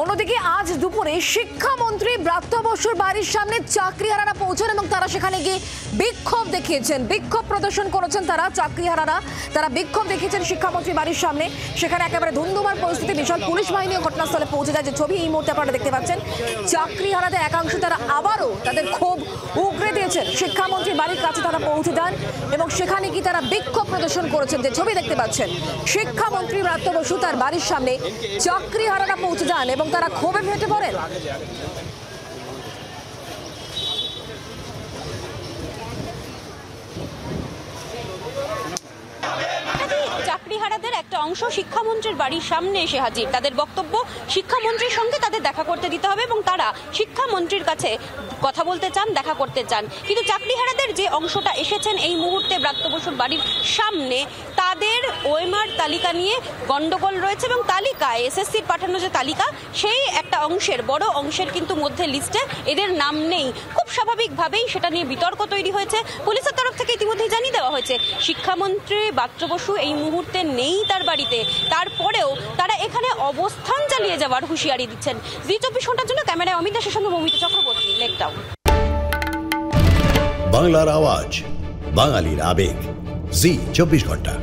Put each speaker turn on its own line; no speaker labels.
অন্যদিকে আজ দুপুরে শিক্ষামন্ত্রী ব্রাত্য বসুর বাড়ির সামনে চাকরিহারারা পৌঁছন এবং তারা সেখানে গিয়ে বিক্ষোভ দেখিয়েছেন, বিক্ষোভ প্রদর্শন করেছেন তারা চাকরিহারারা। তারা বিক্ষোভ দেখিয়েছেন শিক্ষামন্ত্রী বাড়ির সামনে। সেখানে একেবারে ধুন্ধুমার পরিস্থিতি, বিশাল পুলিশ বাহিনীও ঘটনাস্থলে পৌঁছে যায়, যে ছবি এই মুহূর্তে আপনারা দেখতে পাচ্ছেন। চাকরিহারাদের একাংশ তারা আবারও তাদের ক্ষোভ উগরে দিয়েছেন, শিক্ষামন্ত্রীর বাড়ির কাছে তারা পৌঁছে যান এবং সেখানে কি তারা বিক্ষোভ প্রদর্শন করেছেন, যে ছবি দেখতে পাচ্ছেন। শিক্ষামন্ত্রী ব্রাত্য বসু তার বাড়ির সামনে চাকরিহারারা পৌঁছে যান এবং তারা ক্ষোভে ফেটে পড়েন।
চাকরিহারাদের একটা অংশ শিক্ষামন্ত্রীর বাড়ির সামনে এসে হাজির। তাদের বক্তব্য, শিক্ষামন্ত্রীর সঙ্গে তাদের দেখা করতে দিতে হবে এবং তারা শিক্ষামন্ত্রীর কাছে কথা বলতে চান, দেখা করতে চান। কিন্তু চাকরিহারাদের যে অংশটা এসেছেন এই মুহূর্তে ব্রাত্য বসুর বাড়ির সামনে, তাদের ওএমআর তালিকা নিয়ে গন্ডগোল রয়েছে এবং তালিকায় এসএসসির পাঠানো যে তালিকা, সেই একটা অংশের, বড় অংশের কিন্তু মধ্যে লিস্টে এদের নাম নেই। খুব স্বাভাবিকভাবেই সেটা নিয়ে বিতর্ক তৈরি হয়েছে। পুলিশের তরফ থেকে ইতিমধ্যেই জানিয়ে দেওয়া হয়েছে শিক্ষামন্ত্রী ব্রাত্য বসু এই মুহূর্তে নেই তার বাড়িতে, তারপরেও তারা এখানে অবস্থান চালিয়ে যাওয়ার হুঁশিয়ারি দিচ্ছেন। জি 24 ঘন্টার জন্য ক্যামেরায় অমিত দাসের সঙ্গে মমিতা চক্রবর্তী, লেকটাউন।
বাংলার আওয়াজ, বাঙালির আবেগ, জি 24 ঘন্টা।